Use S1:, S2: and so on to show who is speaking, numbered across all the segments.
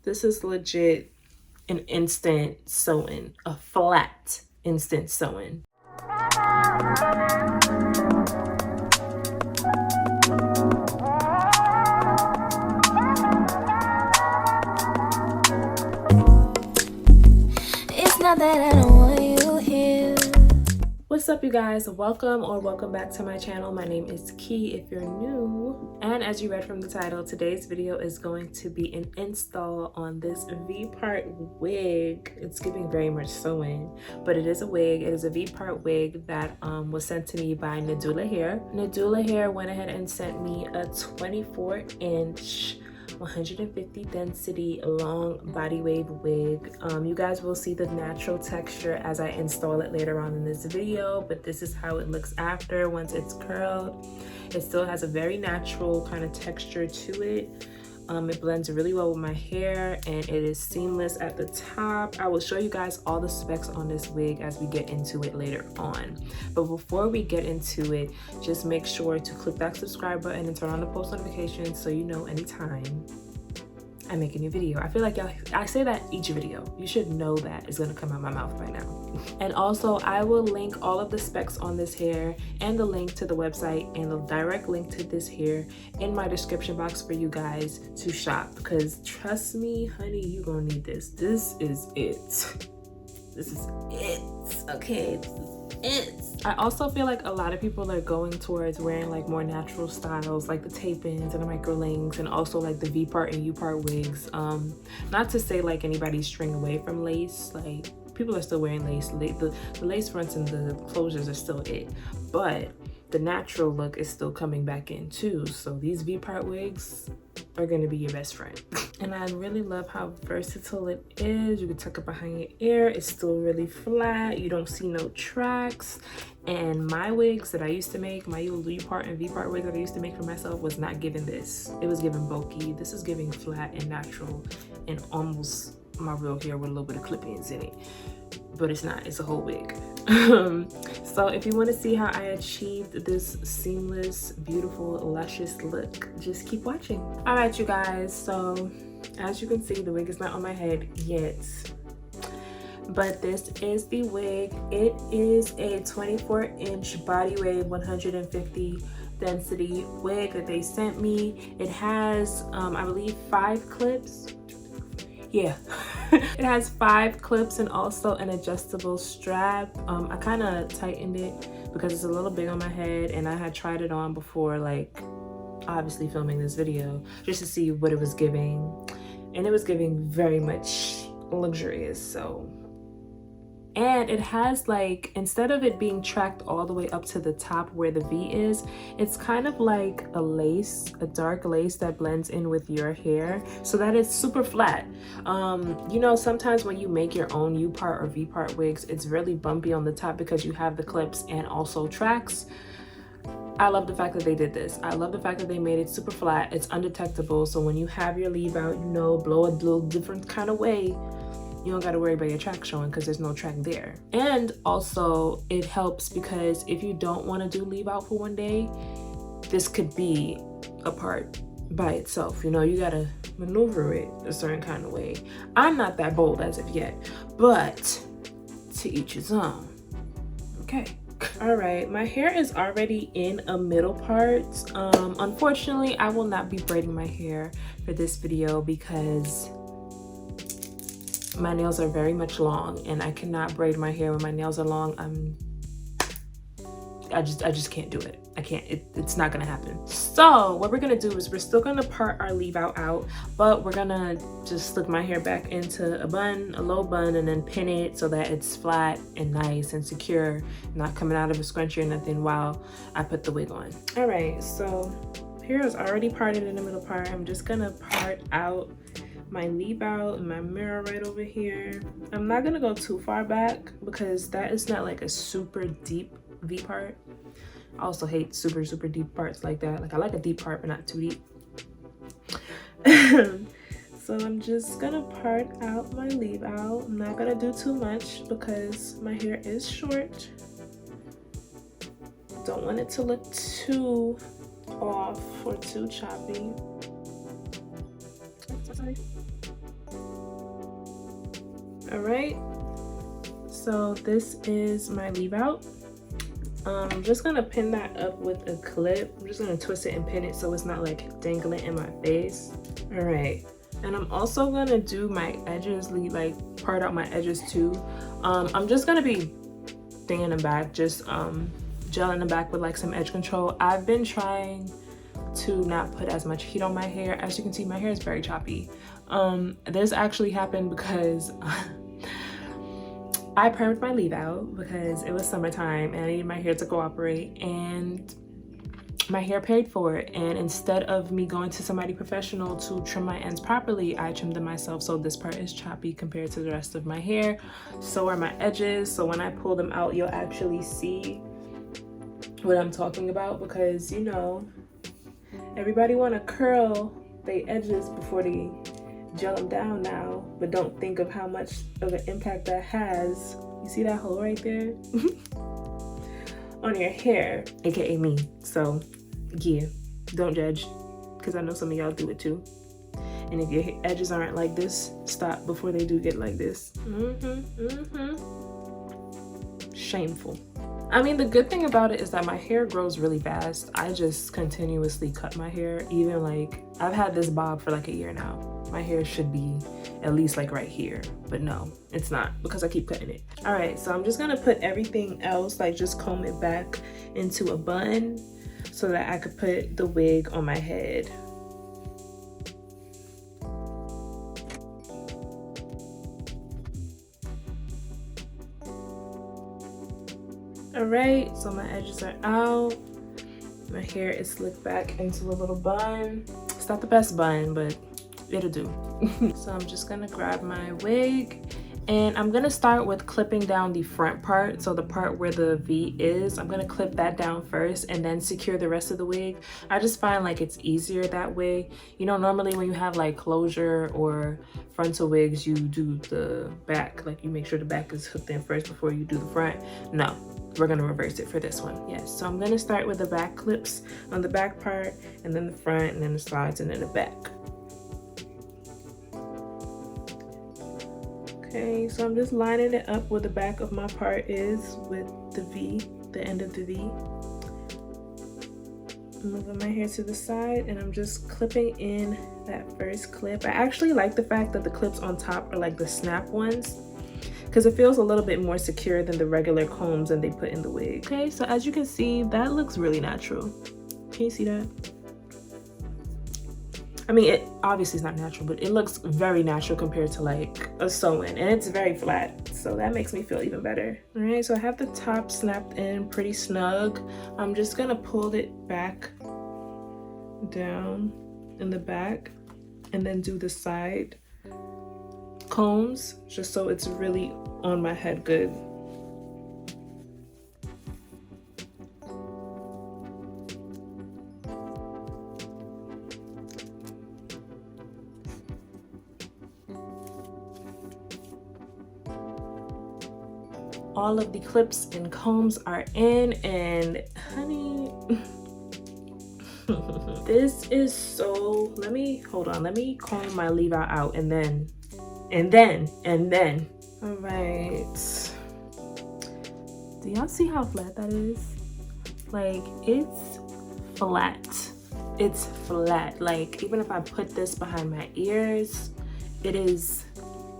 S1: This is legit an instant sewing, a flat instant sewing. It's not that I don't want you here. What's up, you guys? Welcome back to my channel. My name is Key if you're new, and as you read from the title, today's video is going to be an install on this V-part wig. It's giving very much sewing, but it is a wig. It is a V-part wig that was sent to me by Nadula Hair. Nadula Hair went ahead and sent me a 24-inch 150 density long body wave wig. You guys will see the natural texture as I install it later on in this video, but this is how it looks after once it's curled. It still has a very natural kind of texture to it. It blends really well with my hair and it is seamless at the top. I will show you guys all the specs on this wig as we get into it later on. But before we get into it, just make sure to click that subscribe button and turn on the post notifications so you know anytime I make a new video. I feel like I say that each video. You should know that it's gonna come out my mouth by now. And also, I will link all of the specs on this hair and the link to the website and the direct link to this hair in my description box for you guys to shop. Because trust me, honey, you gonna need this. This is it. This is it. Okay, this is it. I also feel like a lot of people are going towards wearing like more natural styles, like the tape-ins and the micro links, and also like the V-part and U-part wigs. Not to say like anybody's straying away from lace. Like, people are still wearing lace. The lace fronts and the closures are still it, but the natural look is still coming back in too. So these V-part wigs are going to be your best friend. And I really love how versatile it is. You can tuck it behind your ear. It's still really flat. You don't see no tracks. And my wigs that I used to make, my U-part and V-part wigs that I used to make for myself, was not giving this. It was giving bulky. This is giving flat and natural and almost my real hair with a little bit of clip-ins in it. But it's not, it's a whole wig. So if you want to see how I achieved this seamless, beautiful, luscious look, just keep watching. All right, you guys, so as you can see, the wig is not on my head yet, but this is the wig. It is a 24-inch body wave 150 density wig that they sent me. It has I believe 5 clips. Yeah. It has 5 clips and also an adjustable strap. I kind of tightened it because it's a little big on my head, and I had tried it on before, like obviously filming this video, just to see what it was giving, and it was giving very much luxurious. So, and it has, like, instead of it being tracked all the way up to the top where the V is, it's kind of like a lace, a dark lace that blends in with your hair so that it's super flat. You know, sometimes when you make your own U-part or V-part wigs, it's really bumpy on the top because you have the clips and also tracks. I love the fact that they did this. I love the fact that they made it super flat. It's undetectable, so when you have your leave out, you know, blow a little different kind of way, you don't got to worry about your track showing because there's no track there. And also it helps because if you don't want to do leave out for one day, this could be a part by itself. You know, you got to maneuver it a certain kind of way. I'm not that bold as of yet, but to each his own. Okay. All right, my hair is already in a middle part. Unfortunately, I will not be braiding my hair for this video because my nails are very much long and I cannot braid my hair when my nails are long. I just can't do it. I can't, it's not gonna happen. So what we're gonna do is we're still gonna part our leave out, but we're gonna just slick my hair back into a bun, a low bun, and then pin it so that it's flat and nice and secure, not coming out of a scrunchie or nothing while I put the wig on. All right, so hair is already parted in the middle part. I'm just gonna part out my leave out and my mirror right over here. I'm not gonna go too far back because that is not like a super deep V part. I also hate super deep parts like that. Like, I like a deep part but not too deep. So I'm just gonna part out my leave out. I'm not gonna do too much because my hair is short. Don't want it to look too off or too choppy. Sorry. All right, so this is my leave out. I'm just gonna pin that up with a clip. I'm just gonna twist it and pin it so it's not like dangling in my face. All right, and I'm also gonna do my edges, like part out my edges too. I'm just gonna be thinging them back, just gelling them back with like some edge control. I've been trying to not put as much heat on my hair. As you can see, my hair is very choppy. This actually happened because I permed my leave out because it was summertime and I needed my hair to cooperate, and my hair paid for it. And instead of me going to somebody professional to trim my ends properly, I trimmed them myself. So this part is choppy compared to the rest of my hair. So are my edges. So when I pull them out, you'll actually see what I'm talking about, because you know, everybody want to curl their edges before they gel them down now, but don't think of how much of an impact that has. You see that hole right there? On your hair, aka me. So yeah, don't judge, because I know some of y'all do it too. And if your edges aren't like this, stop before they do get like this. Shameful. I mean, the good thing about it is that my hair grows really fast. I just continuously cut my hair. Even like, I've had this bob for like a year now. My hair should be at least like right here, but no, it's not, because I keep cutting it. All right, so I'm just gonna put everything else, like just comb it back into a bun so that I could put the wig on my head. All right, so my edges are out. My hair is slicked back into a little bun. It's not the best bun, but it'll do. So I'm just gonna grab my wig, and I'm gonna start with clipping down the front part. So the part where the V is, I'm gonna clip that down first and then secure the rest of the wig. I just find like it's easier that way. You know, normally when you have like closure or frontal wigs, you do the back, like you make sure the back is hooked in first before you do the front. No, we're gonna reverse it for this one. Yes, so I'm gonna start with the back clips on the back part, and then the front, and then the sides, and then the back. Okay, so I'm just lining it up where the back of my part is with the V, the end of the V. I'm moving my hair to the side, and I'm just clipping in that first clip. I actually like the fact that the clips on top are like the snap ones, because it feels a little bit more secure than the regular combs that they put in the wig. Okay, so as you can see, that looks really natural. Can you see that? I mean, it obviously is not natural, but it looks very natural compared to like a sew-in, and it's very flat, so that makes me feel even better. All right, so I have the top snapped in pretty snug. I'm just gonna pull it back down in the back and then do the side combs just so it's really on my head good. All of the clips and combs are in, and honey, this is so, let me comb my leave out and then. All right, do y'all see how flat that is? Like, it's flat. Like, even if I put this behind my ears, it is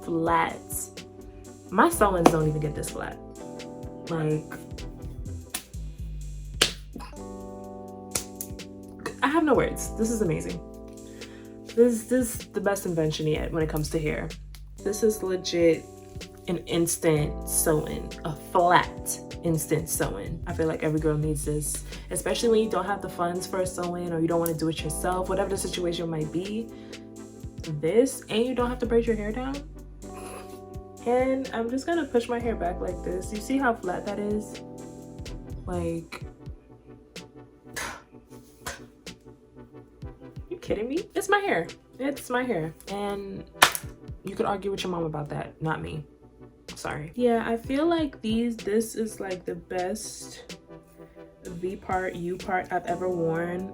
S1: flat. My sew-ins don't even get this flat. Like, I have no words. This is amazing. This is the best invention yet when it comes to hair. This is legit an instant sew-in, a flat instant sew-in. I feel like every girl needs this, especially when you don't have the funds for a sew-in or you don't want to do it yourself, whatever the situation might be. This, and you don't have to braid your hair down. And I'm just gonna push my hair back like this. You see how flat that is? Like, you kidding me? It's my hair. It's my hair. And you could argue with your mom about that, not me. Sorry. Yeah, I feel like this is like the best V part, U part I've ever worn.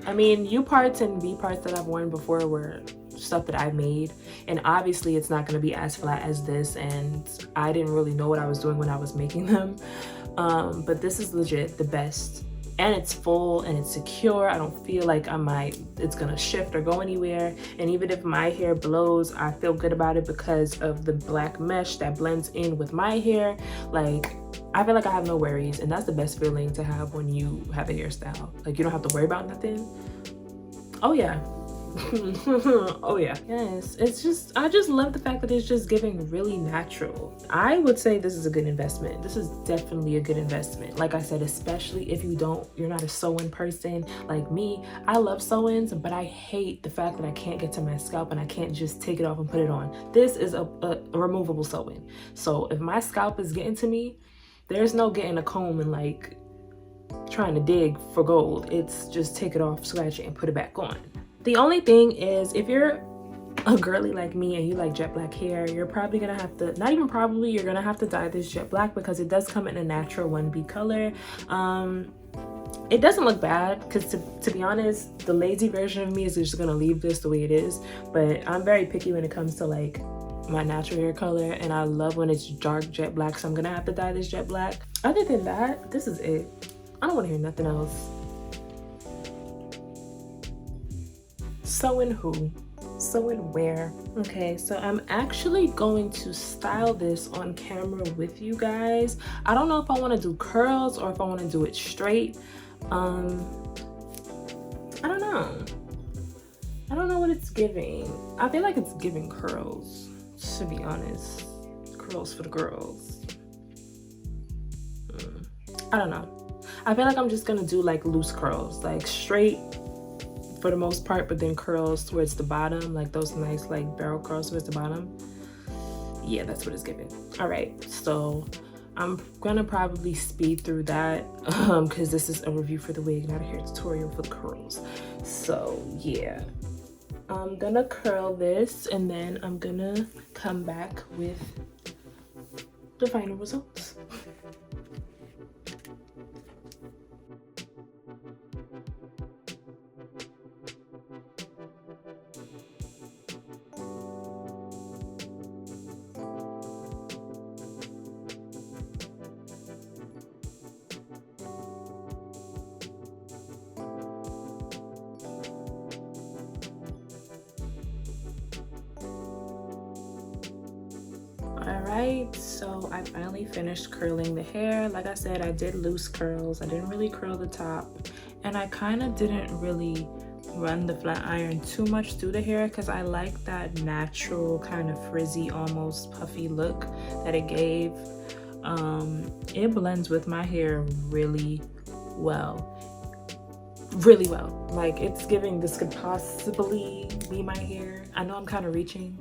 S1: I mean, U parts and V parts that I've worn before were stuff that I made, and obviously it's not going to be as flat as this, and I didn't really know what I was doing when I was making them, but this is legit the best. And it's full and it's secure. I don't feel like it's gonna shift or go anywhere. And even if my hair blows, I feel good about it because of the black mesh that blends in with my hair. Like, I feel like I have no worries, and that's the best feeling to have when you have a hairstyle. Like, you don't have to worry about nothing. Oh yeah. Oh yeah. Yes, it's just, I just love the fact that it's just giving really natural. I would say this is a good investment. This is definitely a good investment. Like I said, especially if you're not a sew-in person like me. I love sew-ins, but I hate the fact that I can't get to my scalp and I can't just take it off and put it on. This is a removable sew-in. So if my scalp is getting to me, there's no getting a comb and like trying to dig for gold. It's just take it off, scratch it, and put it back on. The only thing is, if you're a girly like me and you like jet black hair, you're probably gonna have to, not even probably, you're gonna have to dye this jet black because it does come in a natural 1B color. It doesn't look bad because to be honest, the lazy version of me is just gonna leave this the way it is, but I'm very picky when it comes to like my natural hair color, and I love when it's dark jet black, so I'm gonna have to dye this jet black. Other than that, this is it. I don't want to hear nothing else. Sew-in who? Sew-in where? Okay, so I'm actually going to style this on camera with you guys. I don't know if I want to do curls or if I want to do it straight. I don't know. I don't know what it's giving. I feel like it's giving curls, to be honest. Curls for the girls. I don't know. I feel like I'm just gonna do like loose curls, like straight for the most part, but then curls towards the bottom, like those nice like barrel curls towards the bottom. Yeah, that's what it's giving. All right, so I'm gonna probably speed through that because this is a review for the wig, not a hair tutorial for the curls. So yeah, I'm gonna curl this and then I'm gonna come back with the final results. Alright, so I finally finished curling the hair. Like I said, I did loose curls. I didn't really curl the top, and I kind of didn't really run the flat iron too much through the hair because I like that natural kind of frizzy, almost puffy look that it gave. It blends with my hair really well. Really well. Like, it's giving this could possibly be my hair. I know I'm kind of reaching,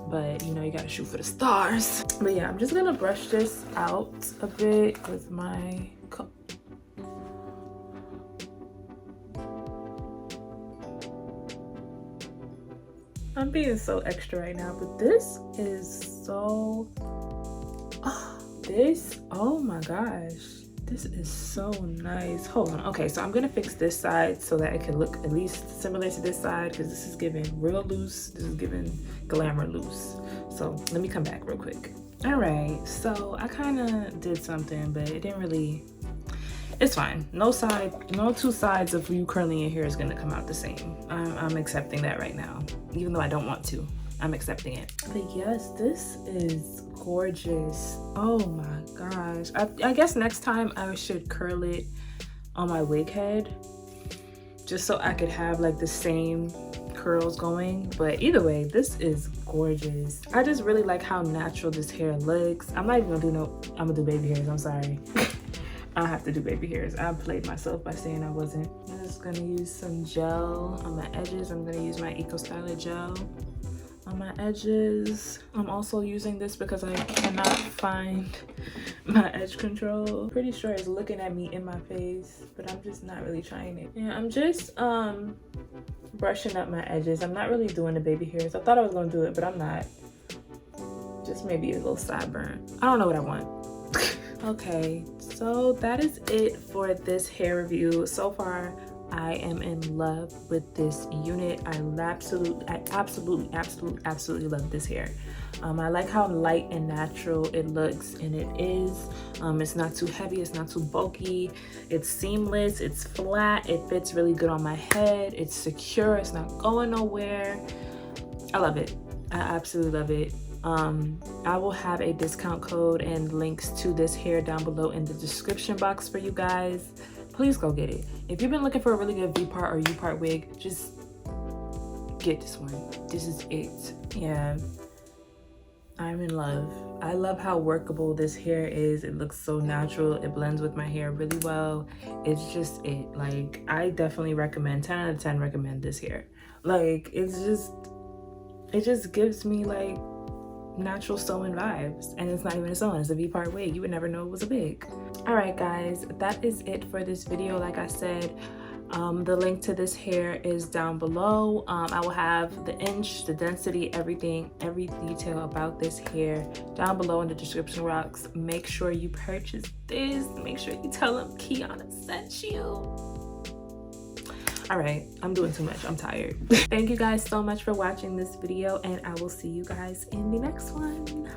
S1: but you know, you gotta shoot for the stars. But yeah, I'm just gonna brush this out a bit with my comb. I'm being so extra right now, but this is so, oh my gosh, this is so nice. Hold on. Okay, so I'm gonna fix this side so that it can look at least similar to this side, because this is giving real loose. This is giving glamour loose. So let me come back real quick. All right, so I kind of did something, but it didn't really, it's fine. No two sides of you curling your hair is gonna come out the same. I'm accepting that right now, even though I don't want to. I'm accepting it. But yes, this is gorgeous. Oh my gosh. I guess next time I should curl it on my wig head, just so I could have like the same curls going. But either way, this is gorgeous. I just really like how natural this hair looks. I'm not even gonna do I'm gonna do baby hairs. I'm sorry. I have to do baby hairs. I played myself by saying I wasn't. I'm just gonna use some gel on my edges. I'm gonna use my Eco Styler gel on my edges. I'm also using this because I cannot find my edge control. Pretty sure it's looking at me in my face, but I'm just not really trying it. Yeah, I'm just brushing up my edges. I'm not really doing the baby hairs. I thought I was gonna do it, but I'm not. Just maybe a little sideburn. I don't know what I want. Okay, so that is it for this hair review. So far, I am in love with this unit. I absolutely love this hair. I like how light and natural it looks, and it is. It's not too heavy, it's not too bulky, it's seamless, it's flat, it fits really good on my head, it's secure, it's not going nowhere. I love it. I absolutely love it. I will have a discount code and links to this hair down below in the description box for you guys. Please go get it. If you've been looking for a really good V-part or U-part wig, just get this one. This is it. Yeah, I'm in love. I love how workable this hair is. It looks so natural. It blends with my hair really well. It's just it. Like, I definitely recommend, 10 out of 10 recommend this hair. Like, it just gives me like natural sewing vibes, and it's not even a sewing, it's a V-part wig. You would never know it was a wig. All right guys, that is it for this video. Like I said, the link to this hair is down below. I will have the inch, the density, everything, every detail about this hair down below in the description box. Make sure you purchase this. Make sure you tell them Kee'Ana sent you. All right, I'm doing too much. I'm tired. Thank you guys so much for watching this video, and I will see you guys in the next one.